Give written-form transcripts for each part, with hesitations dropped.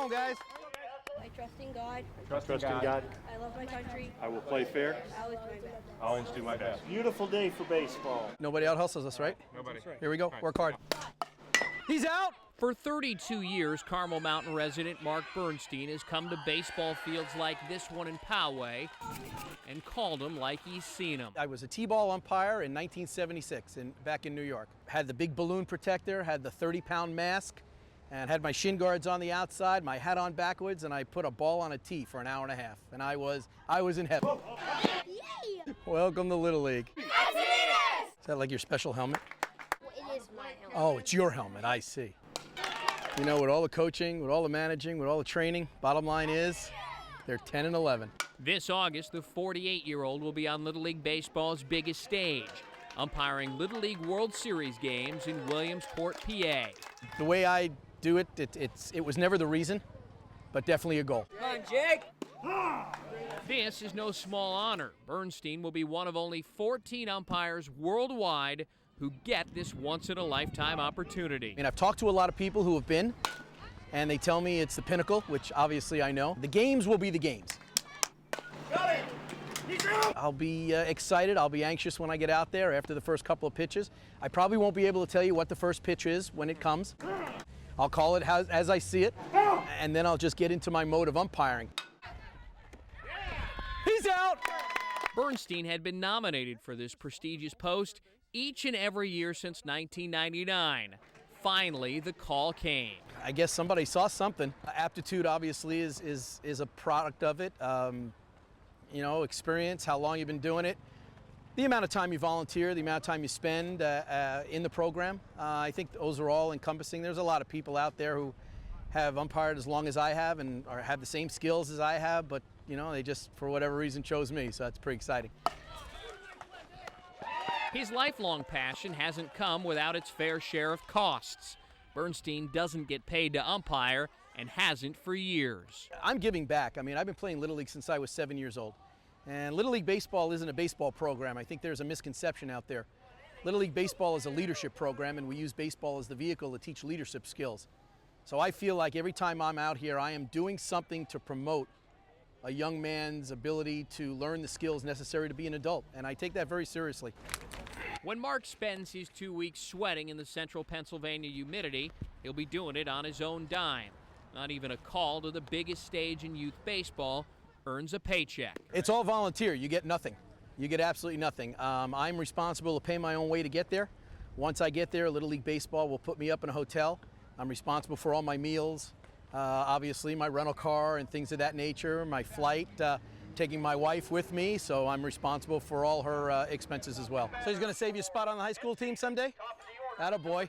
on, guys. I trust in God. Trust in God. I love my country. I will play fair. I always do my best. I'll always do my best. Beautiful day for baseball. Nobody out hustles us, right? Nobody. Here we go. Work hard. He's out. For 32 years, Carmel Mountain resident Mark Bernstein has come to baseball fields like this one in Poway and called them like he's seen them. I was a T-ball umpire in 1976 back in New York. Had the big balloon protector, had the 30-pound mask, and had my shin guards on the outside, my hat on backwards, and I put a ball on a tee for an hour and a half. And I was in heaven. Yay! Welcome to Little League. Is that like your special helmet? Well, it is my helmet. Oh, it's your helmet, I see. You know, with all the coaching, with all the managing, with all the training, bottom line is they're 10 and 11. This August, the 48-year-old will be on Little League Baseball's biggest stage, umpiring Little League World Series games in Williamsport, PA. The way I do it, it was never the reason, but definitely a goal. Come on, Jake. This is no small honor. Bernstein will be one of only 14 umpires worldwide who get this once-in-a-lifetime opportunity. I mean, I've talked to a lot of people who have been, and they tell me it's the pinnacle, which obviously I know. The games will be the games. I'll be excited, I'll be anxious when I get out there after the first couple of pitches. I probably won't be able to tell you what the first pitch is when it comes. I'll call it as I see it, and then I'll just get into my mode of umpiring. He's out! Bernstein had been nominated for this prestigious post each and every year since 1999. Finally, the call came. I guess somebody saw something. Aptitude obviously is a product of it. You know, experience, how long you've been doing it, the amount of time you volunteer, the amount of time you spend in the program. I think those are all encompassing. There's a lot of people out there who have umpired as long as I have and or have the same skills as I have, but you know, they just, for whatever reason, chose me, so that's pretty exciting. His lifelong passion hasn't come without its fair share of costs. Bernstein doesn't get paid to umpire and hasn't for years. I'm giving back. I mean, I've been playing Little League since I was 7 years old. And Little League Baseball isn't a baseball program. I think there's a misconception out there. Little League Baseball is a leadership program, and we use baseball as the vehicle to teach leadership skills. So I feel like every time I'm out here, I am doing something to promote a young man's ability to learn the skills necessary to be an adult, and I take that very seriously. When Mark spends his 2 weeks sweating in the central Pennsylvania humidity, he'll be doing it on his own dime. Not even a call to the biggest stage in youth baseball earns a paycheck. It's all volunteer. You get nothing. You get absolutely nothing. I'm responsible to pay my own way to get there. Once I get there, Little League Baseball will put me up in a hotel. I'm responsible for all my meals, obviously my rental car and things of that nature, my flight, taking my wife with me, so I'm responsible for all her expenses as well. So he's going to save you a spot on the high school team someday? Attaboy.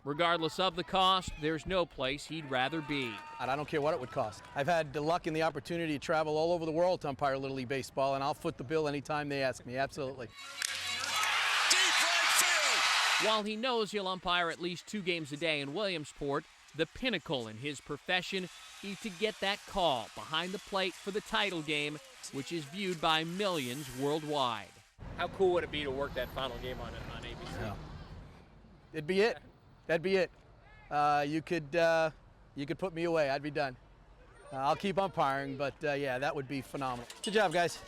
Regardless of the cost, there's no place he'd rather be. And I don't care what it would cost. I've had the luck and the opportunity to travel all over the world to umpire Little League Baseball, and I'll foot the bill anytime they ask me, absolutely. Deep right field! While he knows he'll umpire at least 2 games a day in Williamsport, the pinnacle in his profession is to get that call behind the plate for the title game, which is viewed by millions worldwide. How cool would it be to work that final game on ABC? Yeah. It'd be it. That'd be it. You could put me away. I'd be done. I'll keep umpiring, but yeah, that would be phenomenal. Good job, guys.